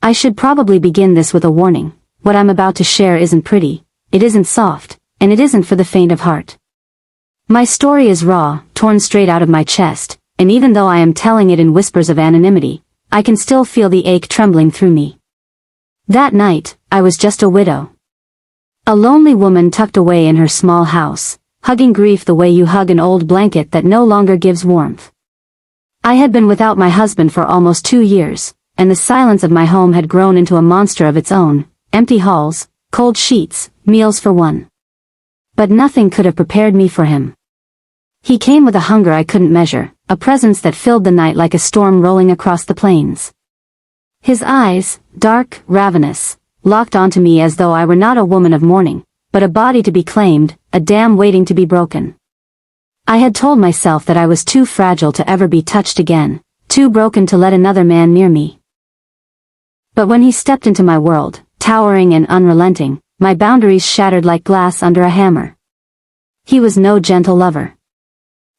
I should probably begin this with a warning. What I'm about to share isn't pretty, it isn't soft, and it isn't for the faint of heart. My story is raw, torn straight out of my chest, and even though I am telling it in whispers of anonymity, I can still feel the ache trembling through me. That night, I was just a widow. A lonely woman tucked away in her small house, hugging grief the way you hug an old blanket that no longer gives warmth. I had been without my husband for almost 2 years, and the silence of my home had grown into a monster of its own, empty halls, cold sheets, meals for one. But nothing could have prepared me for him. He came with a hunger I couldn't measure, a presence that filled the night like a storm rolling across the plains. His eyes, dark, ravenous, locked onto me as though I were not a woman of mourning, but a body to be claimed, a dam waiting to be broken. I had told myself that I was too fragile to ever be touched again, too broken to let another man near me. But when he stepped into my world, towering and unrelenting, my boundaries shattered like glass under a hammer. He was no gentle lover.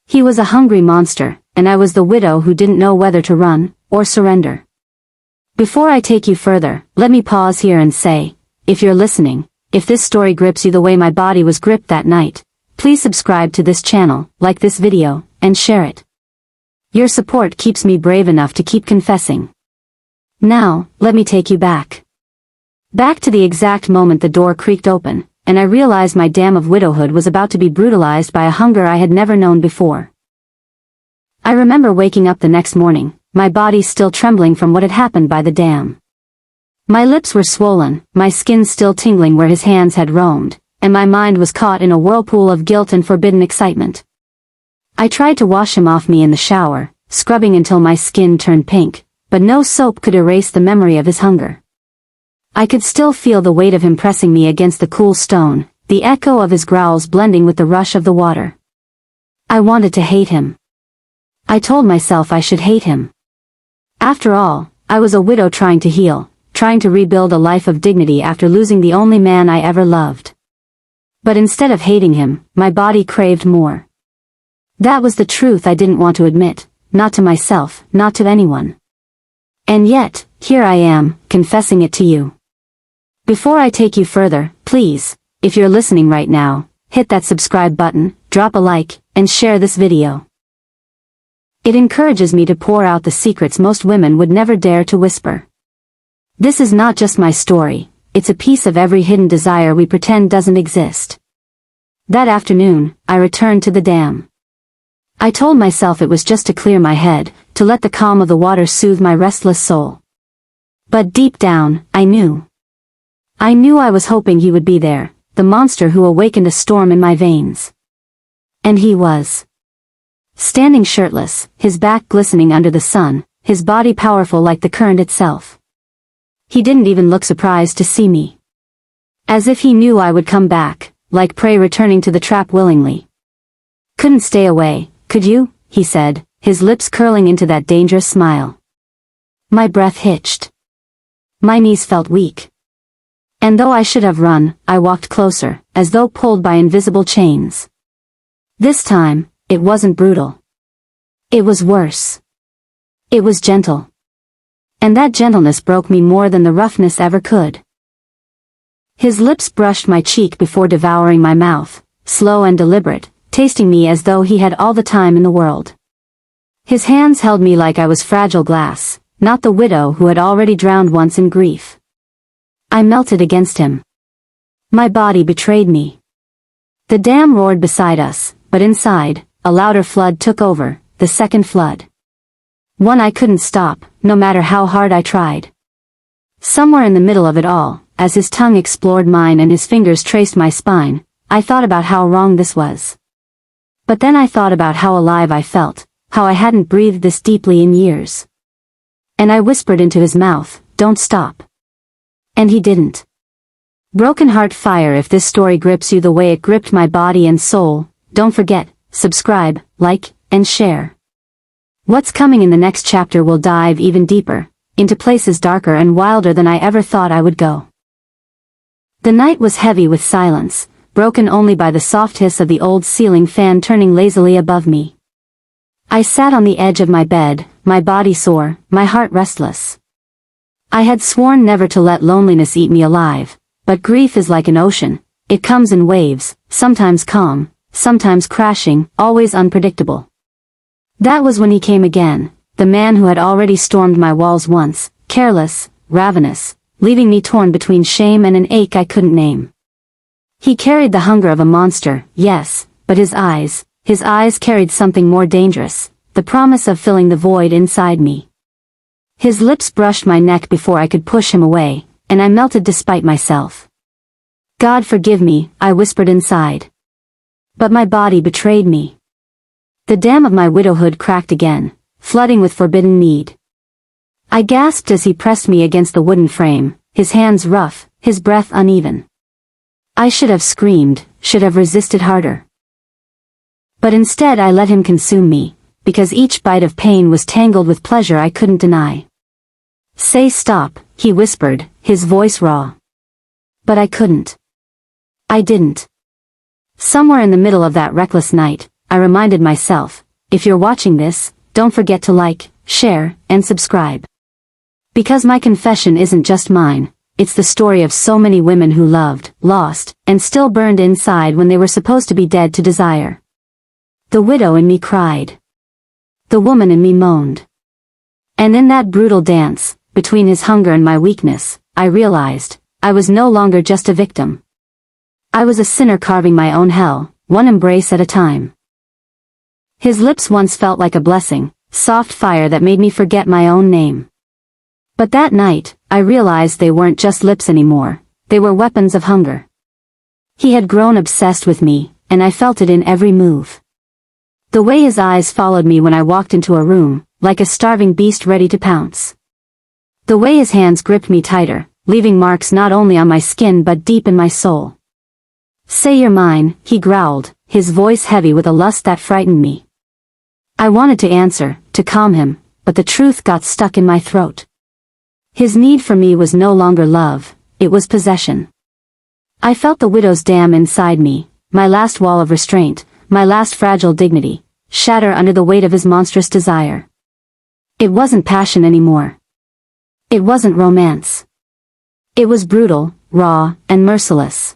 He was a hungry monster, and I was the widow who didn't know whether to run or surrender. Before I take you further, let me pause here and say, if you're listening, if this story grips you the way my body was gripped that night, please subscribe to this channel, like this video, and share it. Your support keeps me brave enough to keep confessing. Now, let me take you back. Back to the exact moment the door creaked open, and I realized my dam of widowhood was about to be brutalized by a hunger I had never known before. I remember waking up the next morning, my body still trembling from what had happened by the dam. My lips were swollen, my skin still tingling where his hands had roamed, and my mind was caught in a whirlpool of guilt and forbidden excitement. I tried to wash him off me in the shower, scrubbing until my skin turned pink, but no soap could erase the memory of his hunger. I could still feel the weight of him pressing me against the cool stone, the echo of his growls blending with the rush of the water. I wanted to hate him. I told myself I should hate him. After all, I was a widow trying to heal, trying to rebuild a life of dignity after losing the only man I ever loved. But instead of hating him, my body craved more. That was the truth I didn't want to admit, not to myself, not to anyone. And yet, here I am, confessing it to you. Before I take you further, please, if you're listening right now, hit that subscribe button, drop a like, and share this video. It encourages me to pour out the secrets most women would never dare to whisper. This is not just my story, it's a piece of every hidden desire we pretend doesn't exist. That afternoon, I returned to the dam. I told myself it was just to clear my head, to let the calm of the water soothe my restless soul. But deep down, I knew. I was hoping he would be there, the monster who awakened a storm in my veins. And he was. Standing shirtless, his back glistening under the sun, his body powerful like the current itself. He didn't even look surprised to see me. As if he knew I would come back, like prey returning to the trap willingly. "Couldn't stay away, could you?" he said, his lips curling into that dangerous smile. My breath hitched. My knees felt weak. And though I should have run, I walked closer, as though pulled by invisible chains. This time, it wasn't brutal. It was worse. It was gentle. And that gentleness broke me more than the roughness ever could. His lips brushed my cheek before devouring my mouth, slow and deliberate, tasting me as though he had all the time in the world. His hands held me like I was fragile glass, not the widow who had already drowned once in grief. I melted against him. My body betrayed me. The dam roared beside us, but inside, a louder flood took over, the second flood. One I couldn't stop, no matter how hard I tried. Somewhere in the middle of it all, as his tongue explored mine and his fingers traced my spine, I thought about how wrong this was. But then I thought about how alive I felt, how I hadn't breathed this deeply in years. And I whispered into his mouth, "Don't stop." And he didn't. Broken heart fire. If this story grips you the way it gripped my body and soul, don't forget, subscribe, like, and share. What's coming in the next chapter will dive even deeper, into places darker and wilder than I ever thought I would go. The night was heavy with silence, broken only by the soft hiss of the old ceiling fan turning lazily above me. I sat on the edge of my bed, my body sore, my heart restless. I had sworn never to let loneliness eat me alive, but grief is like an ocean. It comes in waves, sometimes calm, sometimes crashing, always unpredictable. That was when he came again, the man who had already stormed my walls once, careless, ravenous, leaving me torn between shame and an ache I couldn't name. He carried the hunger of a monster, yes, but his eyes carried something more dangerous, the promise of filling the void inside me. His lips brushed my neck before I could push him away, and I melted despite myself. God forgive me, I whispered inside. But my body betrayed me. The dam of my widowhood cracked again, flooding with forbidden need. I gasped as he pressed me against the wooden frame, his hands rough, his breath uneven. I should have screamed, should have resisted harder. But instead I let him consume me, because each bite of pain was tangled with pleasure I couldn't deny. Say stop, he whispered, his voice raw. But I couldn't. I didn't. Somewhere in the middle of that reckless night, I reminded myself, if you're watching this, don't forget to like, share, and subscribe. Because my confession isn't just mine, it's the story of so many women who loved, lost, and still burned inside when they were supposed to be dead to desire. The widow in me cried. The woman in me moaned. And in that brutal dance, between his hunger and my weakness, I realized, I was no longer just a victim. I was a sinner carving my own hell, one embrace at a time. His lips once felt like a blessing, soft fire that made me forget my own name. But that night, I realized they weren't just lips anymore, they were weapons of hunger. He had grown obsessed with me, and I felt it in every move. The way his eyes followed me when I walked into a room, like a starving beast ready to pounce. The way his hands gripped me tighter, leaving marks not only on my skin but deep in my soul. Say you're mine, he growled, his voice heavy with a lust that frightened me. I wanted to answer, to calm him, but the truth got stuck in my throat. His need for me was no longer love, it was possession. I felt the widow's dam inside me, my last wall of restraint, my last fragile dignity, shatter under the weight of his monstrous desire. It wasn't passion anymore. It wasn't romance. It was brutal, raw, and merciless.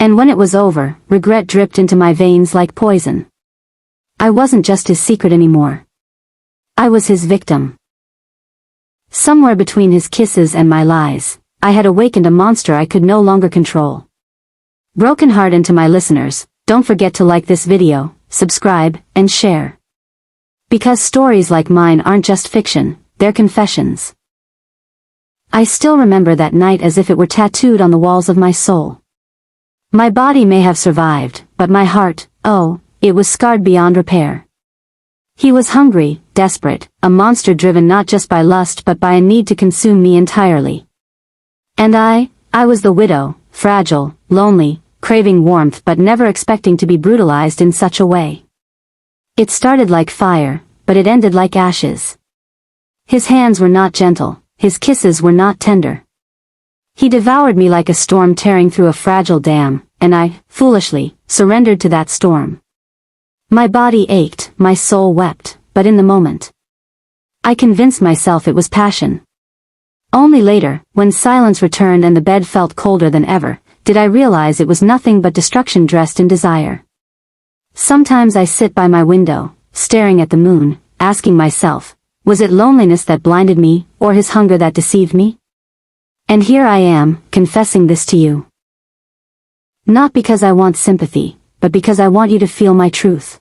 And when it was over, regret dripped into my veins like poison. I wasn't just his secret anymore. I was his victim. Somewhere between his kisses and my lies, I had awakened a monster I could no longer control. Broken heart into my listeners, don't forget to like this video, subscribe, and share. Because stories like mine aren't just fiction, they're confessions. I still remember that night as if it were tattooed on the walls of my soul. My body may have survived, but my heart, oh, it was scarred beyond repair. He was hungry, desperate, a monster driven not just by lust but by a need to consume me entirely. And I was the widow, fragile, lonely, craving warmth but never expecting to be brutalized in such a way. It started like fire, but it ended like ashes. His hands were not gentle, his kisses were not tender. He devoured me like a storm tearing through a fragile dam, and I, foolishly, surrendered to that storm. My body ached, my soul wept, but in the moment, I convinced myself it was passion. Only later, when silence returned and the bed felt colder than ever, did I realize it was nothing but destruction dressed in desire. Sometimes I sit by my window, staring at the moon, asking myself, was it loneliness that blinded me, or his hunger that deceived me? And here I am, confessing this to you. Not because I want sympathy, but because I want you to feel my truth.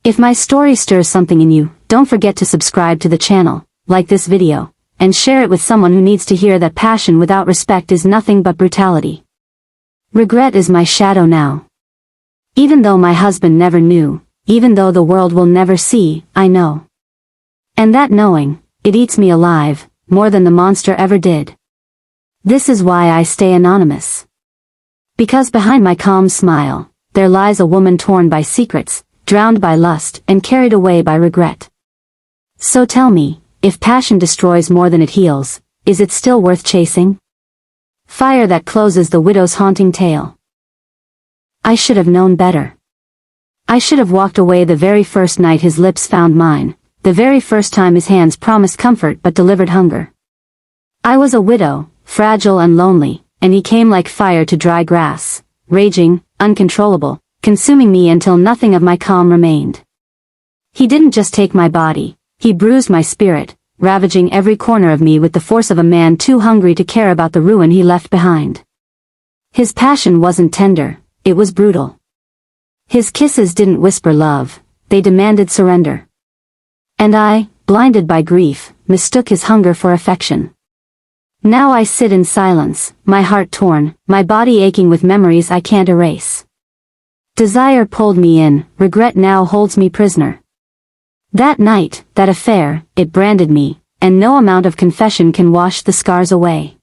If my story stirs something in you, don't forget to subscribe to the channel, like this video, and share it with someone who needs to hear that passion without respect is nothing but brutality. Regret is my shadow now. Even though my husband never knew, even though the world will never see, I know. And that knowing, it eats me alive, more than the monster ever did. This is why I stay anonymous. Because behind my calm smile, there lies a woman torn by secrets, drowned by lust, and carried away by regret. So tell me, if passion destroys more than it heals, is it still worth chasing? Fire that closes the widow's haunting tale. I should have known better. I should have walked away the very first night his lips found mine, the very first time his hands promised comfort but delivered hunger. I was a widow, fragile and lonely, and he came like fire to dry grass, raging, uncontrollable, consuming me until nothing of my calm remained. He didn't just take my body, he bruised my spirit, ravaging every corner of me with the force of a man too hungry to care about the ruin he left behind. His passion wasn't tender, it was brutal. His kisses didn't whisper love, they demanded surrender. And I, blinded by grief, mistook his hunger for affection. Now I sit in silence, my heart torn, my body aching with memories I can't erase. Desire pulled me in, regret now holds me prisoner. That night, that affair, it branded me, and no amount of confession can wash the scars away.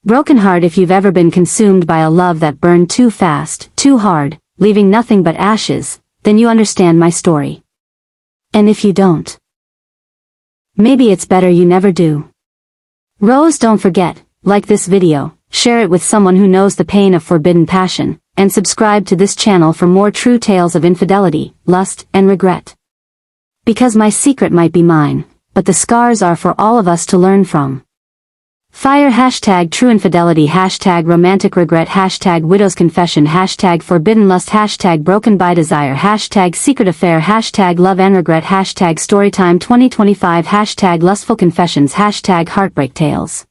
Broken heart, if you've ever been consumed by a love that burned too fast, too hard, leaving nothing but ashes, then you understand my story. And if you don't, maybe it's better you never do. Rose, don't forget, like this video, share it with someone who knows the pain of forbidden passion, and subscribe to this channel for more true tales of infidelity, lust, and regret. Because my secret might be mine, but the scars are for all of us to learn from. Fire # true infidelity # romantic regret # widow's confession # forbidden lust # broken by desire # secret affair # love and regret # storytime 2025 # lustful confessions # heartbreak tales.